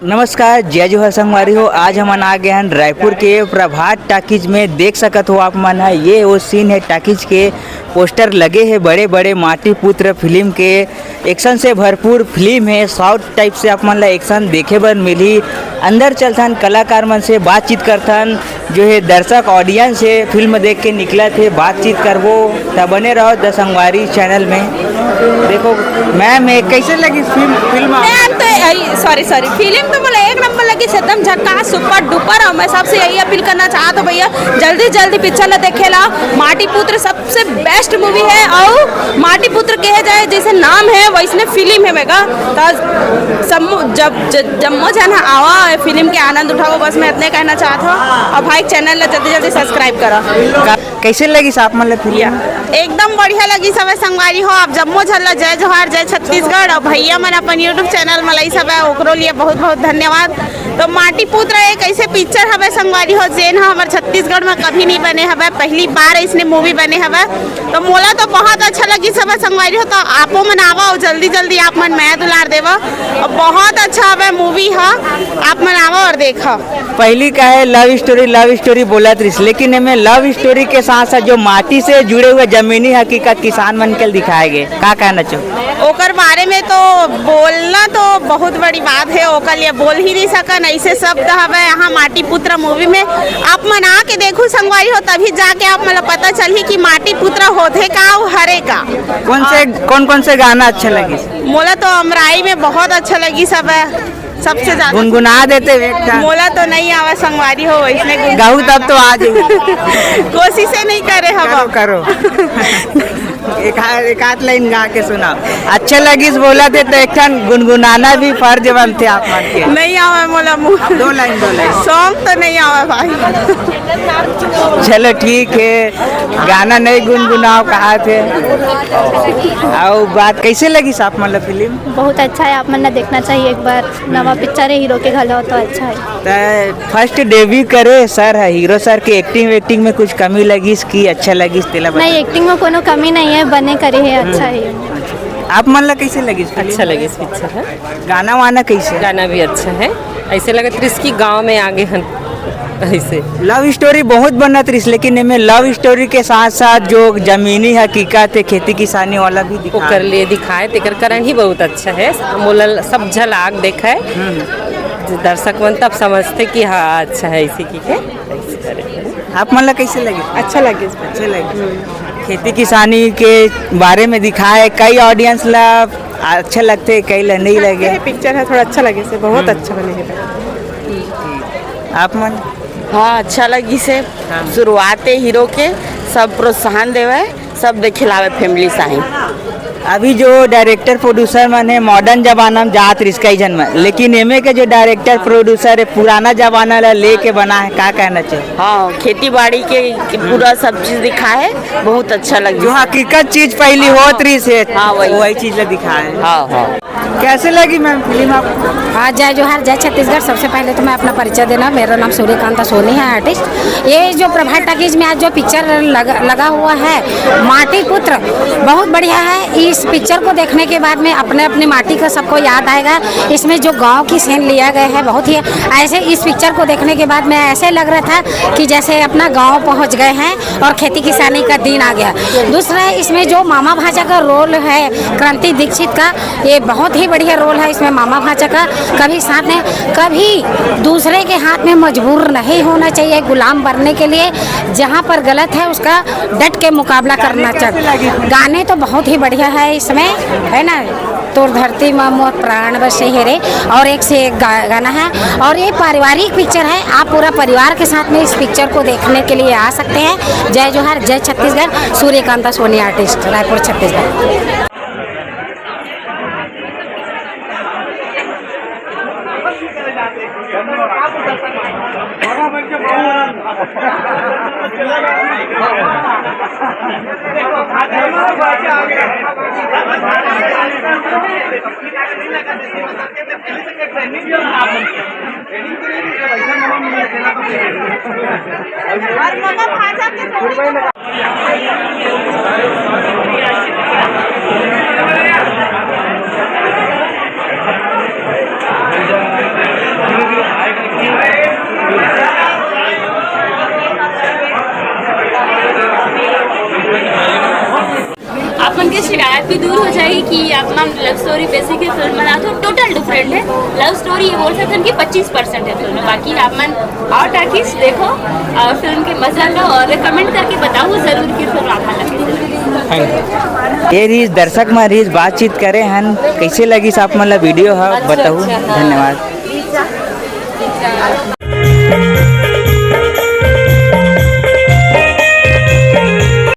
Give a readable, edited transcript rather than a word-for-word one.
नमस्कार, जय जोहर संगवारी हो। आज हमन आ गए हैं रायपुर के प्रभात टाकीज में। देख सकत हो आप मन है, ये वो सीन है टाकीज के। पोस्टर लगे हैं बड़े बड़े। माटी पुत्र फिल्म के एक्शन से भरपूर फिल्म है। साउथ टाइप से आप मन ला एक्शन देखे बर मिली। अंदर चलथन कलाकार मन से बातचीत करथन, जो है दर्शक ऑडियंस है फिल्म देख के निकला थे। बातचीत करबो तब बने रहो द संगवारी चैनल में। देखो मैम, कैसे लगी फिल्म? सॉरी फिल्म तो बोले एक नंबर लगी, एकदम झक्कास सुपर डुपर। और मैं सबसे यही अपील करना चाहता हूँ भैया, जल्दी देखे ला देखेला। माटी पुत्र सबसे बेस्ट मूवी है। और माटी पुत्र कहे जाए जैसे नाम है वैसने फिल्म है मेगा। जब जन आवा फिल्म के आनंद उठाओ, बस मैं इतने कहना चाहता हूँ। और भाई चैनल जल्दी सब्सक्राइब करो। कैसे लगी आप मन फिल्म? एकदम बढ़िया लगी। सब संगवारी हो आप जम्मो झल्ला, जय जोहार, जय छत्तीसगढ़। और भैया मन अपन यूट्यूब चैनल मलाई सब है, ओकरो लिए बहुत बहुत धन्यवाद। तो माटी पुत्र एक ऐसे पिक्चर हवे संगवारी हो जेन हमारे छत्तीसगढ़ में कभी नहीं बने हवे, पहली बार इसने मूवी बने हवे। तो मोला तो बहुत अच्छा लगी सब संगवारी हो। तो आपो मन आवा और जल्दी आप मन मैं दुलार देवा। और बहुत अच्छा हवे मूवी है, आप मन आवा और देखा। पहली का है लव स्टोरी बोला त्रिस, लेकिन इनमें लव स्टोरी के साथ साथ जो माटी से जुड़े हुए जमीनी हकीकत किसान मन के दिखाए गए। क्या कहना चाहो ओकर बारे में? तो बोलना तो बहुत बड़ी बात है, ओकर लिए बोल ही नहीं सकन। ऐसे शब्द हवे यहाँ माटी पुत्र मूवी में। आप मन आके देखो संगवारी हो, तभी जाके आप मतलब पता चली कि माटी पुत्र होते का और हरे का। कौन से गाना अच्छा लगे? मोला तो अमराई में बहुत अच्छा लगी सब है, सबसे ज्यादा। गुनगुना देते मोला तो नहीं आवा संगवारी हो वैसने गाऊ तब तो आज कोशिश नहीं करे हवा। करो एक आध लाइन गा के सुनाओ। अच्छा लगी बोला थे तो एक गुनगुनाना भी फर्ज बनते आप मन के। नहीं आवा मोला मुँह। दो लाइन सॉन्ग तो नहीं आवा भाई। चलो ठीक है, गाना नहीं गुनगुनाओ कहा थे। और बात कैसे लगी आप मतलब फिल्म? बहुत अच्छा है, आप मन देखना चाहिए एक बार। नवा पिक्चर है, हीरो के घर हो तो अच्छा है। फर्स्ट डेब्यू करे सर है, हीरो सर की एक्टिंग में कुछ कमी लगी इसकी? अच्छा लगी? नहीं, एक्टिंग में कोनो कमी नहीं है, बने करे है, अच्छा है। आप मन ला कैसे लगी? अच्छा लगे इस पिक्चर है। गाना वाना कैसे? गाना भी अच्छा है। ऐसे लगा त्रिस की गाँव में आगे हन। ऐसे लव स्टोरी बहुत बना त्रिस, लेकिन इनमें लव स्टोरी के साथ साथ जो जमीनी हकीकत है, खेती किसानी वाला भी दिखा कर लिए दिखाए। तेकर करण ही बहुत अच्छा है। मोलल सब झलक देखा है, दर्शक मन तब समझते कि हाँ अच्छा है इसी की है। आप मन ला कैसे लगे? अच्छा लगे। खेती किसानी के बारे में दिखाए। कई ऑडियंस ला अच्छा लगते, कई ला नहीं लगे। पिक्चर है थोड़ा अच्छा लगे से, बहुत अच्छा बने है। आप मन? हाँ अच्छा लगी से। हाँ। शुरुआते हीरो के सब प्रोत्साहन देवे, सब दिखलावे फैमिली साही। अभी जो डायरेक्टर प्रोड्यूसर मन है मॉडर्न जमाना में जात रिस्का जन में, लेकिन एमे के जो डायरेक्टर प्रोड्यूसर है पुराना जमाना ला लेके बना है। क्या कहना चाहिए? हाँ, खेती बाड़ी के पूरा सब चीज दिखा है, बहुत अच्छा लगी। जो हकीकत चीज पहली होत रही से, हाँ वही चीज ला दिखाए। हाँ। कैसे लगी मैम फिल्म आपको? हाँ, जय जोहार, जय छत्तीसगढ़। सबसे पहले तो मैं अपना परिचय देना, मेरा नाम सूर्यकांता सोनी है, आर्टिस्ट। ये जो प्रभात टाकीज में आज जो पिक्चर लगा हुआ है माटी पुत्र, बहुत बढ़िया है। इस पिक्चर को देखने के बाद में अपने माटी का सबको याद आएगा। इसमें जो गांव की सीन लिया गया है बहुत ही ऐसे। इस पिक्चर को देखने के बाद में ऐसे लग रहा था कि जैसे अपना गांव पहुंच गए हैं और खेती किसानी का दिन आ गया। दूसरा है इसमें जो मामा भाजा का रोल है क्रांति दीक्षित का, ये बहुत ही बढ़िया रोल है इसमें मामा भाजा का। कभी साथ में कभी दूसरे के हाथ में मजबूर नहीं होना चाहिए गुलाम बनने के लिए। जहाँ पर गलत है उसका डट के मुकाबला करना चाहिए। गाने तो बहुत ही बढ़िया है इसमें, है ना। तोर धरती में मोर प्राण बसे हेरे, और एक से एक गाना है। और ये पारिवारिक पिक्चर है, आप पूरा परिवार के साथ में इस पिक्चर को देखने के लिए आ सकते हैं। जय जोहार, जय छत्तीसगढ़। सूर्यकांता सोनी, आर्टिस्ट, रायपुर, छत्तीसगढ़। ये शिकायत भी दूर हो जाएगी कि आप ma'am love story basically film बनाते हो टोटल डिफरेंट है। लव स्टोरी ये बोल सकते हैं कि 25% है फिल्म में, बाकी आप मैम और टाकिस देखो और फिल्म के मजा लो और कमेंट करके बताओ जरूर कि फिल्म आप लगे। ये रीज दर्शक में रीज बातचीत करे हन कैसे लगी आप मतलब वीडियो है बताओ। धन्यवाद।